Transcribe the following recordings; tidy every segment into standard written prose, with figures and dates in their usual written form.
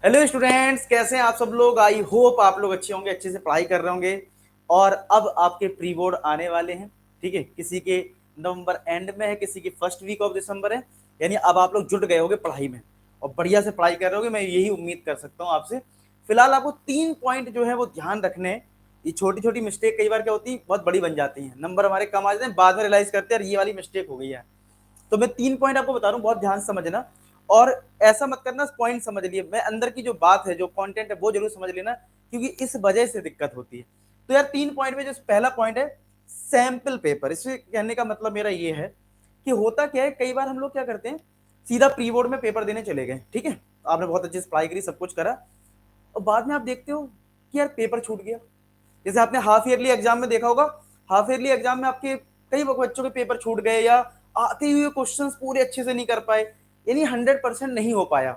Hello students, कैसे हैं आप सब लोग। आई होप आप लोग अच्छे होंगे, अच्छे से पढ़ाई कर रहे होंगे। और अब आपके प्री बोर्ड आने वाले हैं। ठीक है, किसी के नवंबर एंड में है, किसी की फर्स्ट वीक ऑफ दिसंबर है। यानी अब आप लोग जुट गए होंगे पढ़ाई में और बढ़िया से पढ़ाई कर रहे होगे, मैं यही उम्मीद कर सकता हूँ आपसे। फिलहाल आपको 3 पॉइंट जो है वो ध्यान रखने हैं। ये छोटी छोटी मिस्टेक कई बार क्या होती है, बहुत बड़ी बन जाती है, नंबर हमारे कम आ जाते हैं, बाद में रियलाइज करते हैं ये वाली मिस्टेक हो गई है। तो मैं 3 पॉइंट आपको बता रहा हूँ, बहुत ध्यान से समझना। और ऐसा मत करना पॉइंट समझ लिए, मैं अंदर की जो बात है, जो कंटेंट है वो जरूर समझ लेना, क्योंकि इस वजह से दिक्कत होती है। तो यार 3 पॉइंट में जो पहला पॉइंट है, सैंपल पेपर। इससे कहने का मतलब मेरा ये है कि होता क्या है, कई बार हम लोग क्या करते हैं, सीधा प्री बोर्ड में पेपर देने चले गए। ठीक है, आपने बहुत अच्छे से पढ़ाई करी, सब कुछ करा, और बाद में आप देखते हो कि यार पेपर छूट गया। जैसे आपने हाफ ईयरली एग्जाम में देखा होगा, हाफ ईयरली एग्जाम में आपके कई बच्चों के पेपर छूट गए, या आते हुए क्वेश्चंस पूरे अच्छे से नहीं कर पाए, यानी 100% नहीं हो पाया।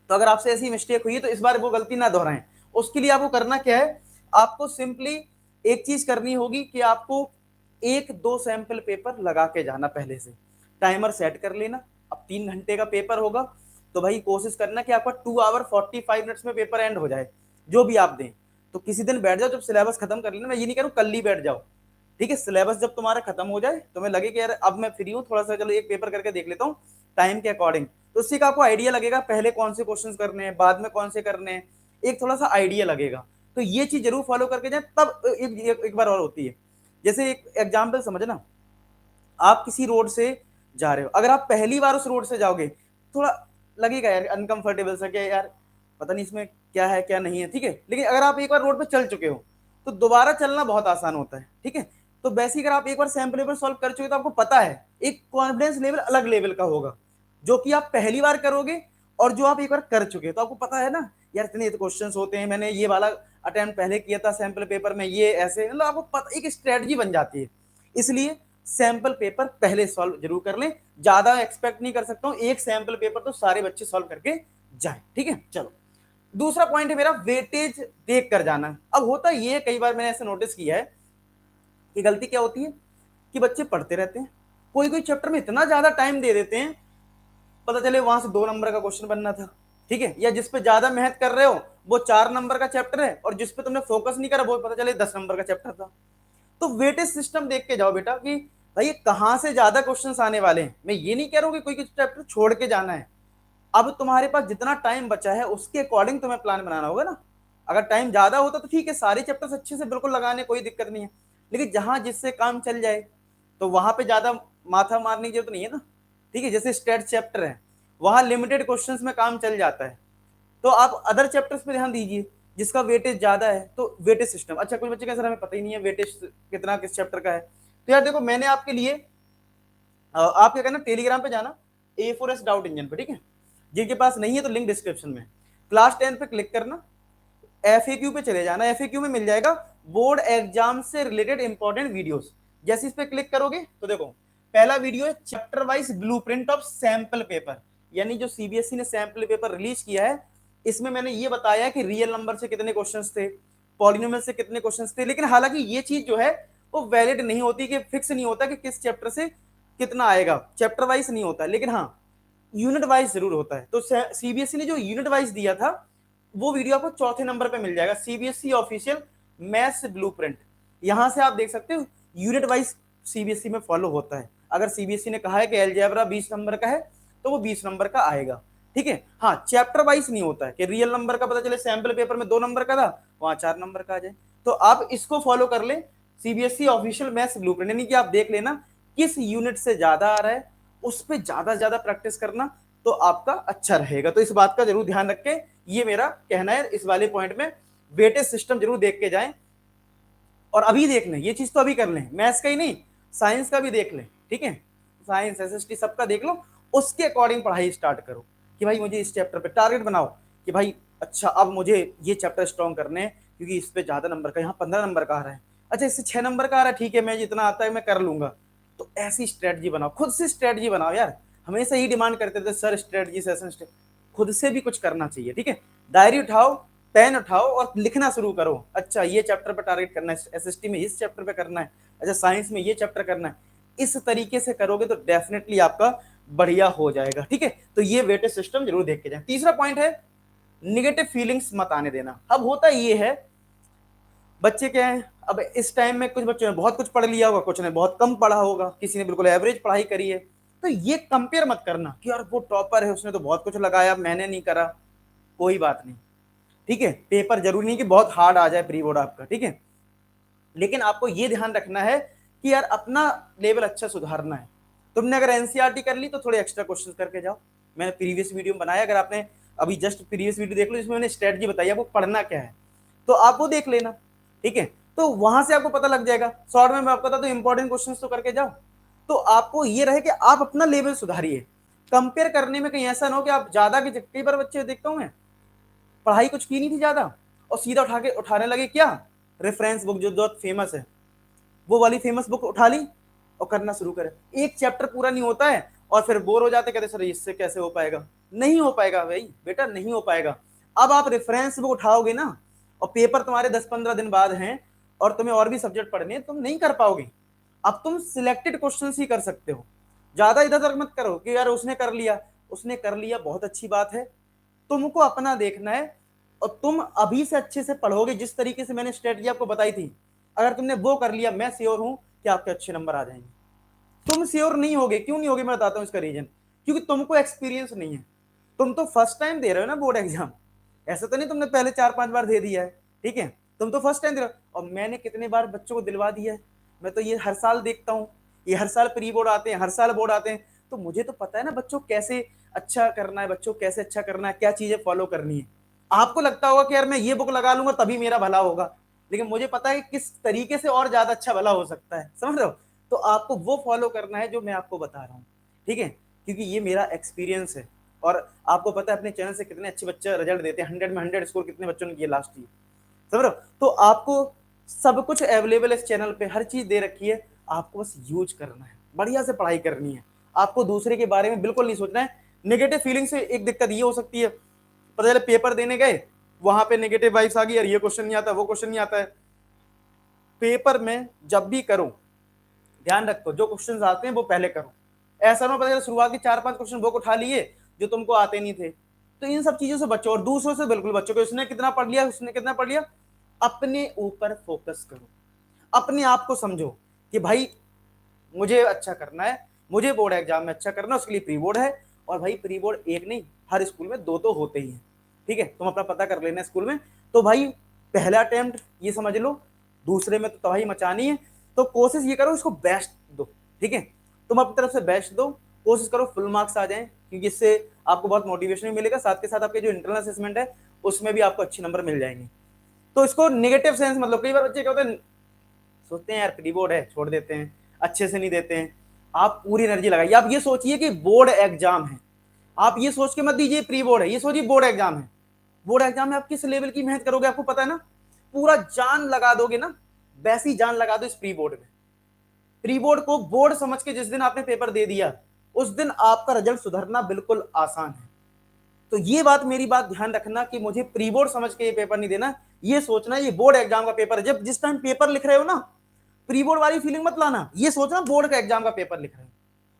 तो अगर आपसे ऐसी मिस्टेक हुई है तो इस बार वो गलती ना दोहराएं। उसके लिए आपको करना क्या है, आपको सिंपली एक चीज करनी होगी कि आपको एक दो सैंपल पेपर लगा के जाना, पहले से टाइमर सेट कर लेना। अब 3 घंटे का पेपर होगा, तो भाई कोशिश करना कि आपका 2 आवर 45 मिनट्स में पेपर एंड हो जाए, जो भी आप दें। तो किसी दिन बैठ जाओ, जब सिलेबस खत्म कर लेना, मैं ये नहीं कह रहा हूं कल ही बैठ जाओ। ठीक है, सिलेबस जब तुम्हारा खत्म हो जाए, तुम्हें लगे कि यार अब मैं फ्री हूँ, थोड़ा सा चलो एक पेपर करके देख लेता हूँ टाइम के अकॉर्डिंग, तो उससे आपको आइडिया लगेगा पहले कौन से क्वेश्चंस करने हैं, बाद में कौन से करने हैं, एक थोड़ा सा आइडिया लगेगा। तो ये चीज जरूर फॉलो करके जाए, तब एक बार और होती है। जैसे एक एग्जाम्पल समझना, आप किसी रोड से जा रहे हो, अगर आप पहली बार उस रोड से जाओगे, थोड़ा लगेगा यार अनकंफर्टेबल सा, क्या यार पता नहीं इसमें क्या है क्या नहीं है। ठीक है, लेकिन अगर आप एक बार रोड पे चल चुके हो तो दोबारा चलना बहुत आसान होता है। ठीक है, तो वैसे ही अगर आप एक बार सैंपल पेपर सॉल्व कर चुके तो आपको पता है, एक कॉन्फिडेंस लेवल अलग लेवल का होगा, जो कि आप पहली बार करोगे और जो आप एक बार कर चुके तो आपको पता है ना यार इतने क्वेश्चंस होते हैं, मैंने ये वाला अटेम्प्ट पहले किया था सैंपल पेपर में, ये ऐसे, मतलब आपको पता, एक स्ट्रेटजी बन जाती है। इसलिए सैंपल पेपर पहले सॉल्व जरूर कर लें। ज्यादा एक्सपेक्ट नहीं कर सकता हूं, एक सैंपल पेपर तो सारे बच्चे सॉल्व करके जाएं। ठीक है, चलो दूसरा पॉइंट है मेरा, वेटेज देख कर जाना। अब होता ये, कई बार मैंने ऐसे नोटिस किया है कि गलती क्या होती है कि बच्चे पढ़ते रहते हैं, कोई कोई चैप्टर में इतना ज्यादा टाइम दे देते हैं, पता चले वहां से 2 नंबर का क्वेश्चन बनना था। ठीक है, या जिस पे ज्यादा मेहनत कर रहे हो वो 4 नंबर का चैप्टर है, और जिस पे तुमने फोकस नहीं करा वो पता चले 10 नंबर का चैप्टर था। तो वेटेज सिस्टम देख के जाओ बेटा कि भाई कहां से ज्यादा क्वेश्चंस आने वाले हैं। मैं ये नहीं कह रहा हूं कि कोई चैप्टर छोड़ के जाना है, अब तुम्हारे पास जितना टाइम बचा है उसके अकॉर्डिंग तुम्हें प्लान बनाना होगा ना। अगर टाइम ज्यादा होता तो ठीक है, सारे चैप्टर्स अच्छे से बिल्कुल लगाने, कोई दिक्कत नहीं है, लेकिन जहां जिससे काम चल जाए तो वहां पे ज्यादा माथा मारने की जरूरत नहीं है ना। ठीक है, जैसे स्टेट चैप्टर है, वहां लिमिटेड क्वेश्चंस में काम चल जाता है, तो आप अदर चैप्टर्स पे ध्यान दीजिए जिसका वेटेज ज्यादा है। तो वेटेज सिस्टम, अच्छा कुछ बच्चे का सर हमें पता ही नहीं है वेटेज कितना किस चैप्टर का है, तो यार देखो मैंने आपके लिए, आप क्या करना, टेलीग्राम पे जाना, A4S डाउट इंजन पे। ठीक है, जिनके पास नहीं है तो लिंक डिस्क्रिप्शन में, क्लास 10 पे क्लिक करना, FAQ पे चले जाना, FAQ में मिल जाएगा बोर्ड एग्जाम से रिलेटेड इंपॉर्टेंट वीडियोस। जैसे इस पे क्लिक करोगे तो देखो पहला वीडियो है chapter wise blueprint of sample paper, यानी जो CBSE ने सैंपल पेपर रिलीज किया है, इसमें मैंने ये बताया कि रियल नंबर से कितने क्वेश्चंस थे, पॉलिनोमियल से कितने क्वेश्चंस थे। लेकिन हालांकि ये चीज जो है वो वैलिड नहीं होती, कि फिक्स नहीं होता कि किस चैप्टर से कितना आएगा, चैप्टर वाइज नहीं होता, लेकिन हाँ यूनिट वाइज जरूर होता है। तो CBSE ने जो यूनिट वाइज दिया था वो वीडियो आपको चौथे नंबर पे मिल जाएगा, CBSE ऑफिशियल मैथ्स ब्लूप्रिंट। यहां से आप देख सकते हो यूनिट वाइज CBSE में फॉलो होता है। अगर CBSE ने कहा है कि अलजेब्रा 20 नंबर का है तो वो 20 नंबर का आएगा। ठीक है, हाँ चैप्टर वाइज नहीं होता है कि रियल नंबर का पता चले सैंपल पेपर में 2 नंबर का था, वहां 4 नंबर का आ जाए। तो आप इसको फॉलो कर ले, CBSE ऑफिशियल मैथ्स ब्लूप्रिंट, यानी कि आप देख लेना किस यूनिट से ज्यादा आ रहा है, उस पर ज्यादा ज्यादा प्रैक्टिस करना, तो आपका अच्छा रहेगा। तो इस बात का जरूर ध्यान रख के, ये मेरा कहना है इस वाले पॉइंट में, वेटेज सिस्टम जरूर देख के जाएं। और अभी देख लें, ये चीज तो अभी कर लें, मैथ्स का ही नहीं साइंस का भी देख लें। ठीक है, साइंस SST सबका देख लो, उसके अकॉर्डिंग पढ़ाई स्टार्ट करो कि भाई मुझे इस चैप्टर पे टारगेट बनाओ कि भाई अच्छा अब मुझे ये चैप्टर स्ट्रॉन्ग करने हैं, क्योंकि इस पे ज्यादा नंबर का, यहाँ 15 नंबर का आ रहा है, अच्छा इससे 6 नंबर का आ रहा है, ठीक है मैं जितना आता है मैं कर लूंगा। तो ऐसी स्ट्रेटजी बनाओ, खुद से स्ट्रेटजी बनाओ यार। हमेशा ही डिमांड करते थे सर स्ट्रेटजी सेशन, खुद से भी कुछ करना चाहिए। ठीक है, डायरी उठाओ, पेन उठाओ और लिखना शुरू करो, अच्छा ये चैप्टर पर टारगेट करना है, SST में इस चैप्टर पे करना है, अच्छा साइंस में ये चैप्टर करना है। इस तरीके से करोगे तो डेफिनेटली आपका बढ़िया हो जाएगा। ठीक है, तो ये वेटेज सिस्टम जरूर देख के जाए। तीसरा पॉइंट है निगेटिव फीलिंग्स मत आने देना। अब होता ये है, बच्चे क्या है, अब इस टाइम में कुछ बच्चों ने बहुत कुछ पढ़ लिया होगा, कुछ ने बहुत कम पढ़ा होगा, किसी ने बिल्कुल एवरेज पढ़ाई करी है। तो ये कंपेयर मत करना कि यार वो टॉपर है, उसने तो बहुत कुछ लगाया, मैंने नहीं करा। कोई बात नहीं, ठीक है। पेपर जरूरी नहीं कि बहुत हार्ड आ जाए प्री बोर्ड आपका, ठीक है, लेकिन आपको ये ध्यान रखना है कि यार अपना लेवल अच्छा सुधारना है। तुमने अगर एनसीईआरटी कर ली तो थोड़े एक्स्ट्रा क्वेश्चंस करके जाओ। मैंने प्रीवियस वीडियो में बनाया, अगर आपने अभी जस्ट प्रीवियस वीडियो देख लो जिसमें मैंने स्ट्रेटजी बताई आपको पढ़ना क्या है, तो आप वो देख लेना, ठीक है। तो वहां से आपको पता लग जाएगा। शॉर्ट में मैं आपको बता दूं, इंपॉर्टेंट क्वेश्चन तो करके जाओ। तो आपको ये रहे कि आप अपना लेवल सुधारिए। कंपेयर करने में कहीं ऐसा ना हो कि आप ज्यादा की, कई बार बच्चे देखता हूं मैं, पढ़ाई कुछ की नहीं थी ज्यादा और सीधा उठाने लगे क्या, रेफरेंस बुक जो बहुत फेमस है, वो वाली फेमस बुक उठा ली और करना शुरू करे। एक चैप्टर पूरा नहीं होता है और फिर बोर हो जाते, कहते सर इससे कैसे हो पाएगा। नहीं हो पाएगा भाई बेटा, नहीं हो पाएगा। अब आप रेफरेंस बुक उठाओगे ना और पेपर तुम्हारे 10-15 दिन बाद हैं और तुम्हें और भी सब्जेक्ट पढ़ने हैं, तुम नहीं कर पाओगे। अब तुम सिलेक्टेड क्वेश्चन ही कर सकते हो। ज्यादा इधर उधर मत करो कि यार उसने कर लिया, उसने कर लिया, बहुत अच्छी बात है। तुमको अपना देखना है और तुम अभी से अच्छे से पढ़ोगे। जिस तरीके से मैंने स्ट्रेटजी आपको बताई थी, अगर तुमने वो कर लिया, मैं श्योर हूं कि आपके अच्छे नंबर आ जाएंगे। तुम श्योर नहीं होगे, क्यों नहीं होगे मैं बताता हूं इसका रीजन। क्योंकि तुमको एक्सपीरियंस नहीं है। तुम तो फर्स्ट टाइम दे रहे हो ना बोर्ड एग्जाम, ऐसा तो नहीं तुमने पहले 4-5 बार दे दिया है, ठीक है। तुम तो फर्स्ट टाइम दे रहे हो। और मैंने कितने बार बच्चों को दिलवा दिया है, मैं तो ये हर साल देखता हूँ, ये हर साल प्री बोर्ड आते हैं, हर साल बोर्ड आते हैं, तो मुझे तो पता है ना बच्चों कैसे अच्छा करना है, बच्चों कैसे अच्छा करना है, क्या चीजें फॉलो करनी है। आपको लगता होगा कि यार मैं ये बुक लगा लूंगा तभी मेरा भला होगा, लेकिन मुझे पता है कि किस तरीके से और ज्यादा अच्छा भला हो सकता है, समझ रहे हो। तो आपको वो फॉलो करना है जो मैं आपको बता रहा हूँ, ठीक है, क्योंकि ये मेरा एक्सपीरियंस है। और आपको पता है अपने चैनल से कितने अच्छे बच्चे रिजल्ट देते हैं, 100 में 100 स्कोर कितने बच्चों ने किए लास्ट ईयर, समझ रहे हो। तो आपको सब कुछ अवेलेबल है इस चैनल पे, हर चीज दे रखी है, आपको बस यूज करना है, बढ़िया से पढ़ाई करनी है। आपको दूसरे के बारे में बिल्कुल नहीं सोचना है। नेगेटिव फीलिंग से एक दिक्कत ये हो सकती है, पता चले पेपर देने गए, वहां पे नेगेटिव वाइब्स आ गई, यार ये क्वेश्चन नहीं आता, वो क्वेश्चन नहीं आता है। पेपर में जब भी करो ध्यान रखो, जो क्वेश्चन आते हैं वो पहले करो। ऐसा ना पता चले शुरुआत के 4-5 क्वेश्चन वो उठा लिए जो तुमको आते नहीं थे। तो इन सब चीजों से बचो और दूसरों से बिल्कुल बचो कि उसने कितना पढ़ लिया, उसने कितना पढ़ लिया। अपने ऊपर फोकस करो, अपने आप को समझो कि भाई मुझे अच्छा करना है, मुझे बोर्ड एग्जाम में अच्छा करना है, उसके लिए प्री बोर्ड है। और भाई प्री बोर्ड एक नहीं, हर स्कूल में 2 तो होते ही हैं, ठीक है। तुम अपना पता कर लेना स्कूल में। तो भाई पहला अटेम्प्ट ये समझ लो, दूसरे में तो तबाही मचानी है, तो कोशिश ये करो इसको बेस्ट दो, ठीक है। तुम अपनी तरफ से बेस्ट दो, कोशिश करो फुल मार्क्स आ जाएं, क्योंकि इससे आपको बहुत मोटिवेशन भी मिलेगा, साथ के साथ आपके जो इंटरनल असेसमेंट है उसमें भी आपको अच्छे नंबर मिल जाएंगे। तो इसको नेगेटिव सेंस मतलब, कई बार बच्चे क्या होते हैं सोचते हैं यार प्री बोर्ड है छोड़ देते हैं, अच्छे से नहीं देते हैं। आप पूरी एनर्जी लगाइए, आप ये सोचिए कि बोर्ड एग्जाम है। आप ये सोच के मत दीजिए प्री बोर्ड है, ये सोचिए बोर्ड एग्जाम है। बोर्ड एग्जाम में आप किस लेवल की मेहनत करोगे आपको पता है ना, पूरा जान लगा दोगे ना, वैसी जान लगा दो इस प्री बोर्ड में। प्री बोर्ड को बोर्ड समझ के जिस दिन आपने पेपर दे दिया, उस दिन आपका रिजल्ट सुधरना बिल्कुल आसान है। तो ये बात, मेरी बात ध्यान रखना कि मुझे प्री बोर्ड समझ के ये पेपर नहीं देना, ये सोचना ये बोर्ड एग्जाम का पेपर है। जब जिस टाइम पेपर लिख रहे हो ना, प्री बोर्ड वाली फीलिंग मत लाना, ये सोचना बोर्ड का एग्जाम का पेपर लिख रहे हो।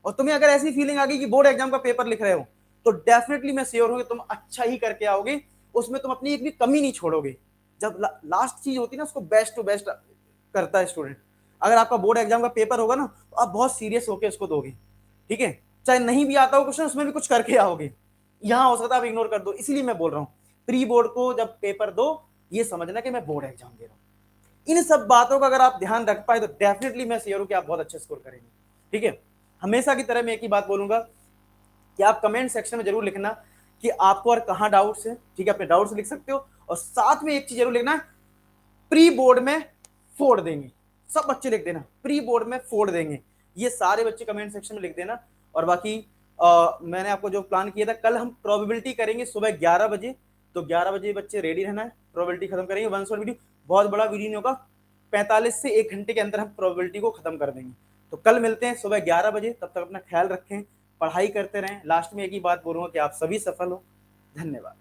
और तुम्हें अगर ऐसी फीलिंग आ गई कि बोर्ड एग्जाम का पेपर लिख रहे हो, तो डेफिनेटली मैं श्योर हूं कि तुम अच्छा ही करके आओगे, उसमें तुम अपनी एक भी कमी नहीं छोड़ोगे। जब लास्ट चीज होती है ना, उसको बेस्ट टू बेस्ट करता है स्टूडेंट। अगर आपका बोर्ड एग्जाम का पेपर होगा ना, तो आप बहुत सीरियस होकर उसको दोगे, ठीक है। चाहे नहीं भी आता हो क्वेश्चन, उसमें भी कुछ करके आओगे। यहां हो सकता है आप इग्नोर कर दो, इसीलिए मैं बोल रहा हूं प्री बोर्ड को जब पेपर दो, ये समझना कि मैं बोर्ड एग्जाम दे रहा हूं। इन सब बातों का अगर आप ध्यान रख पाए तो डेफिनेटली मैं श्योर हूं कि आप बहुत अच्छे स्कोर करेंगे, ठीक है। हमेशा की तरह मैं एक ही बात बोलूंगा कि आप कमेंट सेक्शन में जरूर लिखना कि आपको और कहां डाउट्स है, ठीक है। अपने डाउट्स लिख सकते हो और साथ में एक चीज जरूर लिखना, प्री बोर्ड में फोड़ देंगे। सब बच्चे लिख देना प्री बोर्ड में फोड़ देंगे, ये सारे बच्चे कमेंट सेक्शन में लिख देना। और बाकी मैंने आपको जो प्लान किया था, कल हम प्रोबेबिलिटी करेंगे सुबह 11 बजे, तो 11 बजे बच्चे रेडी रहना है, प्रोबेबिलिटी खत्म करेंगे। 1 शॉट वीडियो, बहुत बड़ा वीडियो नहीं होगा, 45 से 1 घंटे के अंदर हम प्रोबेबिलिटी को खत्म कर देंगे। तो कल मिलते हैं सुबह 11 बजे, तब तक अपना ख्याल रखें, पढ़ाई करते रहें। लास्ट में एक ही बात बोलूंगा कि आप सभी सफल हो। धन्यवाद।